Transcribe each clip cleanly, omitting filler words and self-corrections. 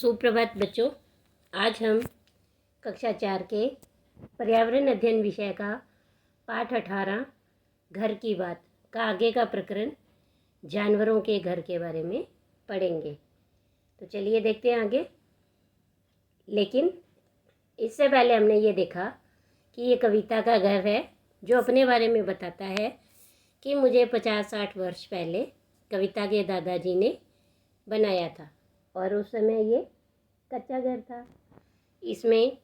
सुप्रभात बच्चों। आज हम कक्षा 4 के पर्यावरण अध्ययन विषय का पाठ 18 घर की बात का आगे का प्रकरण जानवरों के घर के बारे में पढ़ेंगे। तो चलिए देखते हैं आगे। लेकिन इससे पहले हमने ये देखा कि ये कविता का घर है जो अपने बारे में बताता है कि मुझे 50-60 वर्ष पहले कविता के दादाजी ने बनाया था और उस समय ये कच्चा घर था। इसमें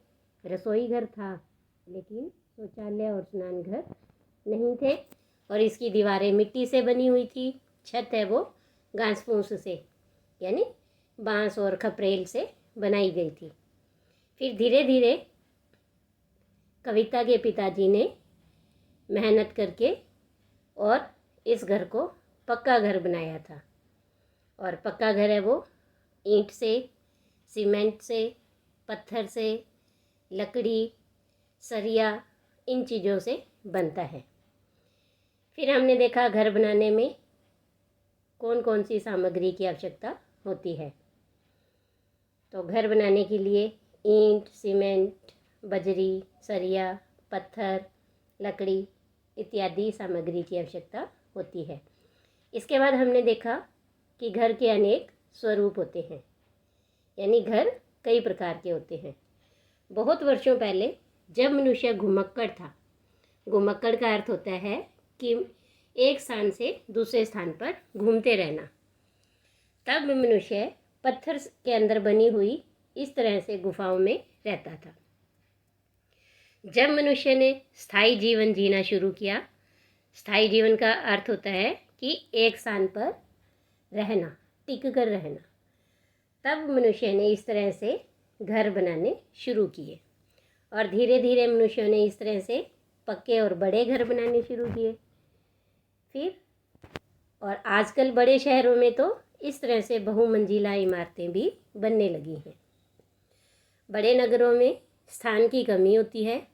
रसोई घर था लेकिन शौचालय और स्नान घर नहीं थे और इसकी दीवारें मिट्टी से बनी हुई थी। छत है वो घास फूस से यानी बांस और खपरेल से बनाई गई थी। फिर धीरे धीरे कविता के पिताजी ने मेहनत करके और इस घर को पक्का घर बनाया था। और पक्का घर है वो ईंट से, सीमेंट से, पत्थर से, लकड़ी, सरिया, इन चीज़ों से बनता है। फिर हमने देखा घर बनाने में कौन कौन सी सामग्री की आवश्यकता होती है। तो घर बनाने के लिए ईंट, सीमेंट, बजरी, सरिया, पत्थर, लकड़ी इत्यादि सामग्री की आवश्यकता होती है। इसके बाद हमने देखा कि घर के अनेक स्वरूप होते हैं, यानी घर कई प्रकार के होते हैं। बहुत वर्षों पहले जब मनुष्य घुमक्कड़ था, घुमक्कड़ का अर्थ होता है कि एक स्थान से दूसरे स्थान पर घूमते रहना, तब मनुष्य पत्थर के अंदर बनी हुई इस तरह से गुफाओं में रहता था। जब मनुष्य ने स्थायी जीवन जीना शुरू किया, स्थायी जीवन का अर्थ होता है कि एक स्थान पर रहना, टिक कर रहना, तब मनुष्य ने इस तरह से घर बनाने शुरू किए और धीरे धीरे मनुष्यों ने इस तरह से पक्के और बड़े घर बनाने शुरू किए। फिर और आजकल बड़े शहरों में तो इस तरह से बहुमंजिला इमारतें भी बनने लगी हैं। बड़े नगरों में स्थान की कमी होती है,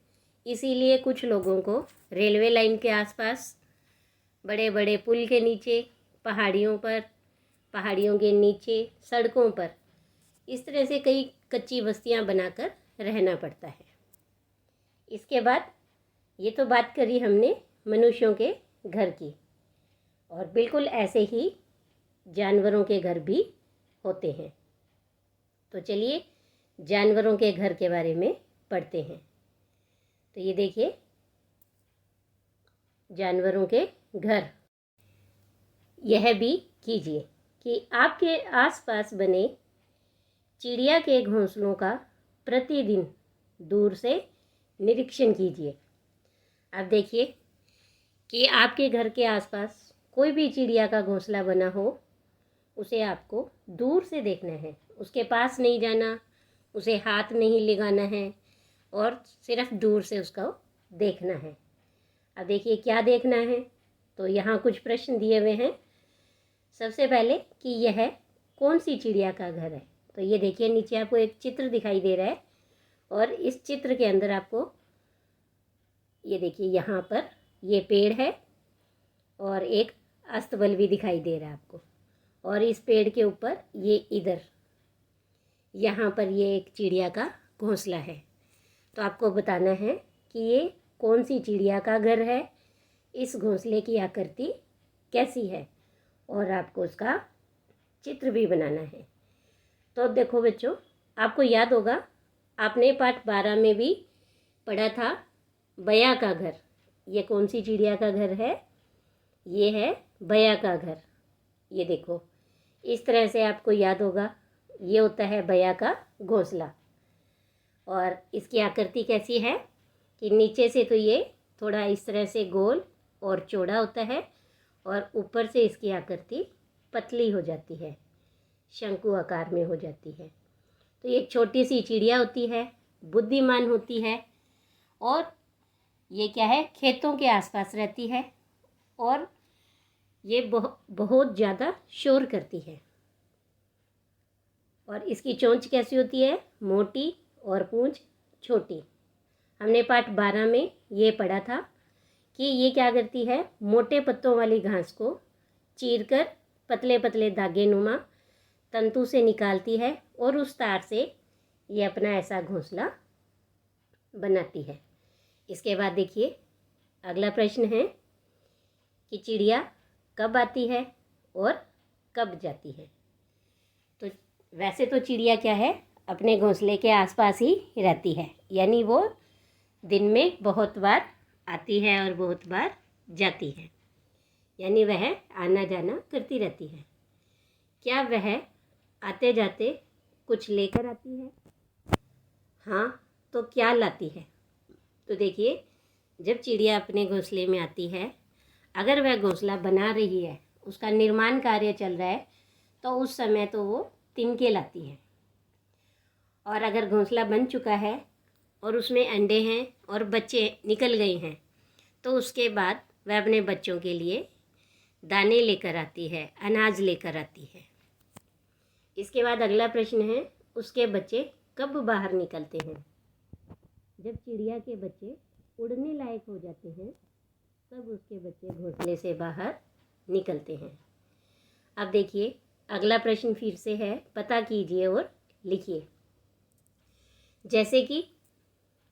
इसीलिए कुछ लोगों को रेलवे लाइन के आसपास, बड़े बड़े पुल के नीचे, पहाड़ियों पर, पहाड़ियों के नीचे, सड़कों पर इस तरह से कई कच्ची बस्तियां बनाकर रहना पड़ता है। इसके बाद ये तो बात करी हमने मनुष्यों के घर की, और बिल्कुल ऐसे ही जानवरों के घर भी होते हैं। तो चलिए जानवरों के घर के बारे में पढ़ते हैं। तो ये देखिए जानवरों के घर। यह भी कीजिए कि आपके आसपास बने चिड़िया के घोंसलों का प्रतिदिन दूर से निरीक्षण कीजिए। अब देखिए कि आपके घर के आसपास कोई भी चिड़िया का घोंसला बना हो, उसे आपको दूर से देखना है, उसके पास नहीं जाना, उसे हाथ नहीं लगाना है और सिर्फ दूर से उसको देखना है। अब देखिए क्या देखना है। तो यहाँ कुछ प्रश्न दिए हुए हैं। सबसे पहले कि यह कौन सी चिड़िया का घर है। तो ये देखिए नीचे आपको एक चित्र दिखाई दे रहा है और इस चित्र के अंदर आपको ये देखिए यहाँ पर ये पेड़ है और एक अस्तबल भी दिखाई दे रहा है आपको, और इस पेड़ के ऊपर ये इधर यहाँ पर ये एक चिड़िया का घोंसला है। तो आपको बताना है कि ये कौन सी चिड़िया का घर है, इस घोंसले की आकृति कैसी है, और आपको उसका चित्र भी बनाना है। तो देखो बच्चों, आपको याद होगा आपने पाठ 12 में भी पढ़ा था बया का घर। ये कौन सी चिड़िया का घर है? ये है बया का घर। ये देखो इस तरह से आपको याद होगा, ये होता है बया का घोंसला। और इसकी आकृति कैसी है कि नीचे से तो ये थोड़ा इस तरह से गोल और चौड़ा होता है और ऊपर से इसकी आकृति पतली हो जाती है, शंकु आकार में हो जाती है। तो ये छोटी सी चिड़िया होती है, बुद्धिमान होती है और ये क्या है, खेतों के आसपास रहती है और ये बहुत ज़्यादा शोर करती है। और इसकी चोंच कैसी होती है? मोटी और पूंछ छोटी। हमने पाठ 12 में ये पढ़ा था कि ये क्या करती है, मोटे पत्तों वाली घास को चीरकर पतले पतले धागे नुमा तंतु से निकालती है और उस तार से ये अपना ऐसा घोंसला बनाती है। इसके बाद देखिए अगला प्रश्न है कि चिड़िया कब आती है और कब जाती है। तो वैसे तो चिड़िया क्या है, अपने घोंसले के आसपास ही रहती है, यानी वो दिन में बहुत बार आती है और बहुत बार जाती है, यानी वह आना जाना करती रहती है। क्या वह आते जाते कुछ लेकर आती है? हाँ, तो क्या लाती है? तो देखिए जब चिड़िया अपने घोंसले में आती है, अगर वह घोंसला बना रही है, उसका निर्माण कार्य चल रहा है, तो उस समय तो वो तिनके लाती है। और अगर घोंसला बन चुका है और उसमें अंडे हैं और बच्चे निकल गए हैं, तो उसके बाद वह अपने बच्चों के लिए दाने लेकर आती है, अनाज लेकर आती है। इसके बाद अगला प्रश्न है, उसके बच्चे कब बाहर निकलते हैं? जब चिड़िया के बच्चे उड़ने लायक हो जाते हैं, तब उसके बच्चे घोंसले से बाहर निकलते हैं। अब देखिए अगला प्रश्न फिर से है, पता कीजिए और लिखिए। जैसे कि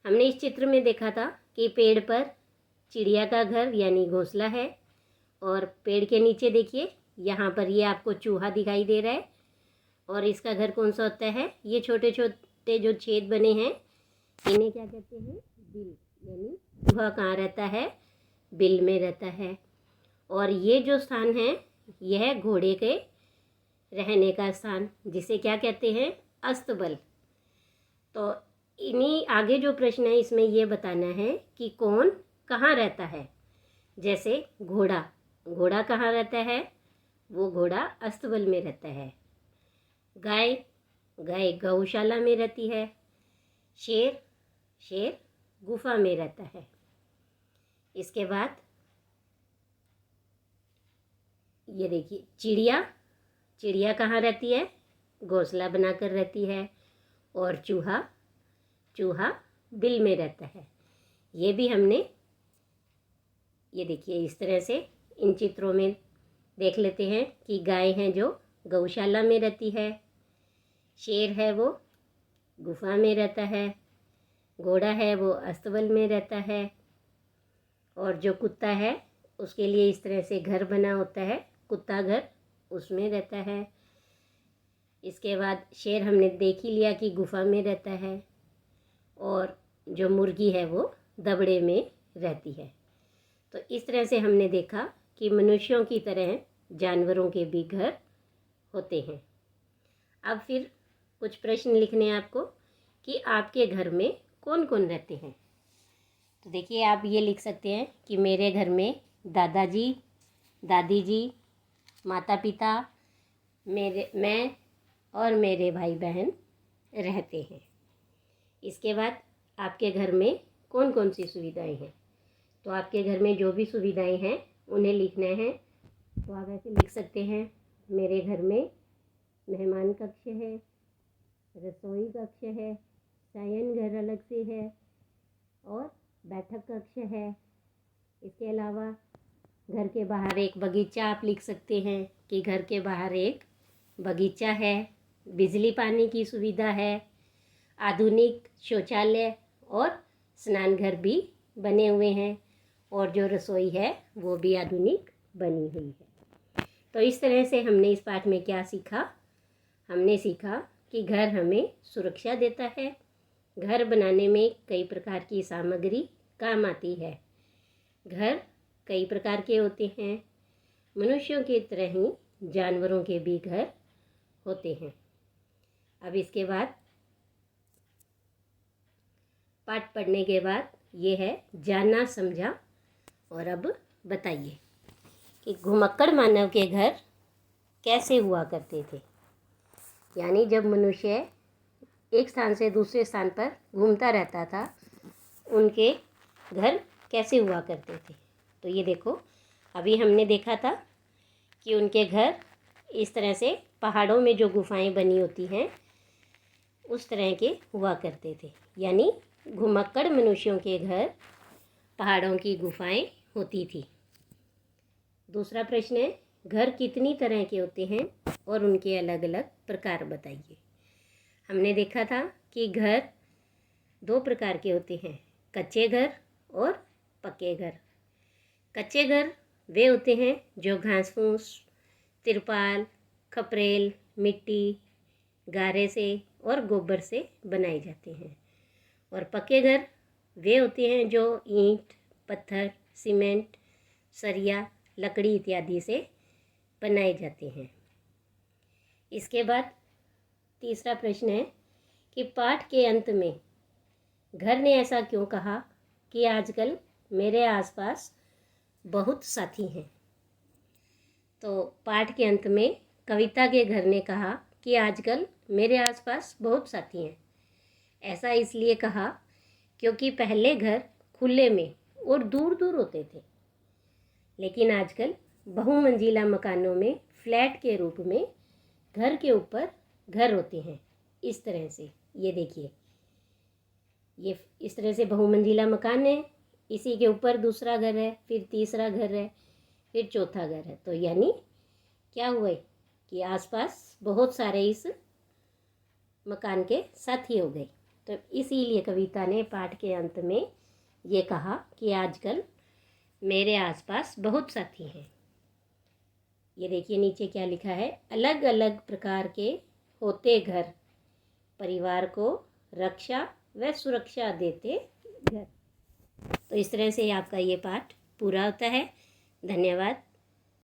हमने इस चित्र में देखा था कि पेड़ पर चिड़िया का घर यानी घोंसला है, और पेड़ के नीचे देखिए यहाँ पर ये आपको चूहा दिखाई दे रहा है, और इसका घर कौन सा होता है? ये छोटे छोटे जो छेद बने हैं इन्हें क्या कहते हैं? बिल, यानी चूहा कहाँ रहता है? बिल में रहता है। और ये जो स्थान है यह घोड़े के रहने का स्थान, जिसे क्या कहते हैं? अस्तबल। तो इन्हीं आगे जो प्रश्न है इसमें ये बताना है कि कौन कहाँ रहता है। जैसे घोड़ा, घोड़ा कहाँ रहता है? वो घोड़ा अस्तबल में रहता है। गाय, गाय गौशाला में रहती है। शेर, शेर गुफा में रहता है। इसके बाद ये देखिए चिड़िया, चिड़िया कहाँ रहती है? घोंसला बनाकर रहती है। और चूहा, चूहा बिल में रहता है। ये भी हमने, ये देखिए इस तरह से इन चित्रों में देख लेते हैं कि गाय हैं जो गौशाला में रहती है, शेर है वो गुफा में रहता है, घोड़ा है वो अस्तबल में रहता है, और जो कुत्ता है उसके लिए इस तरह से घर बना होता है, कुत्ता घर, उसमें रहता है। इसके बाद शेर हमने देख ही लिया कि गुफा में रहता है, और जो मुर्गी है वो दबड़े में रहती है। तो इस तरह से हमने देखा कि मनुष्यों की तरह जानवरों के भी घर होते हैं। अब फिर कुछ प्रश्न लिखने हैं आपको कि आपके घर में कौन कौन रहते हैं। तो देखिए आप ये लिख सकते हैं कि मेरे घर में दादाजी, दादी जी, माता पिता, मैं और मेरे भाई बहन रहते हैं। इसके बाद आपके घर में कौन कौन सी सुविधाएं हैं। तो आपके घर में जो भी सुविधाएं हैं उन्हें लिखना है। तो आप ऐसे लिख सकते हैं, मेरे घर में मेहमान कक्ष है, रसोई कक्ष है, शयन घर अलग से है और बैठक कक्ष है। इसके अलावा घर के बाहर एक बगीचा आप लिख सकते हैं कि घर के बाहर एक बगीचा है, बिजली पानी की सुविधा है, आधुनिक शौचालय और स्नान घर भी बने हुए हैं, और जो रसोई है वो भी आधुनिक बनी हुई है। तो इस तरह से हमने इस पाठ में क्या सीखा? हमने सीखा कि घर हमें सुरक्षा देता है, घर बनाने में कई प्रकार की सामग्री काम आती है, घर कई प्रकार के होते हैं, मनुष्यों की तरह ही जानवरों के भी घर होते हैं। अब इसके बाद पाठ पढ़ने के बाद ये है जाना समझा। और अब बताइए कि घुमक्कड़ मानव के घर कैसे हुआ करते थे। यानी जब मनुष्य एक स्थान से दूसरे स्थान पर घूमता रहता था, उनके घर कैसे हुआ करते थे। तो ये देखो अभी हमने देखा था कि उनके घर इस तरह से पहाड़ों में जो गुफाएं बनी होती हैं उस तरह के हुआ करते थे। यानी घुमक्कड़ मनुष्यों के घर पहाड़ों की गुफाएं होती थी। दूसरा प्रश्न है घर कितनी तरह के होते हैं और उनके अलग अलग प्रकार बताइए। हमने देखा था कि घर दो प्रकार के होते हैं, कच्चे घर और पक्के घर। कच्चे घर वे होते हैं जो घास फूस, तिरपाल, खपरेल, मिट्टी, गारे से और गोबर से बनाए जाते हैं। और पक्के घर वे होते हैं जो ईंट, पत्थर, सीमेंट, सरिया, लकड़ी इत्यादि से बनाए जाते हैं। इसके बाद तीसरा प्रश्न है कि पाठ के अंत में घर ने ऐसा क्यों कहा कि आजकल मेरे आसपास बहुत साथी हैं। तो पाठ के अंत में कविता के घर ने कहा कि आजकल मेरे आसपास बहुत साथी हैं। ऐसा इसलिए कहा क्योंकि पहले घर खुले में और दूर दूर होते थे, लेकिन आजकल बहुमंजिला मकानों में फ्लैट के रूप में घर के ऊपर घर होते हैं। इस तरह से ये देखिए, ये इस तरह से बहुमंजिला मकान है, इसी के ऊपर दूसरा घर है, फिर तीसरा घर है, फिर चौथा घर है। तो यानी क्या हुआ कि आसपास बहुत सारे इस मकान के साथी हो गए। तो इसीलिए कविता ने पाठ के अंत में ये कहा कि आजकल मेरे आसपास बहुत साथी हैं। ये देखिए नीचे क्या लिखा है, अलग अलग प्रकार के होते घर परिवार को रक्षा व सुरक्षा देते घर। तो इस तरह से आपका ये पाठ पूरा होता है। धन्यवाद।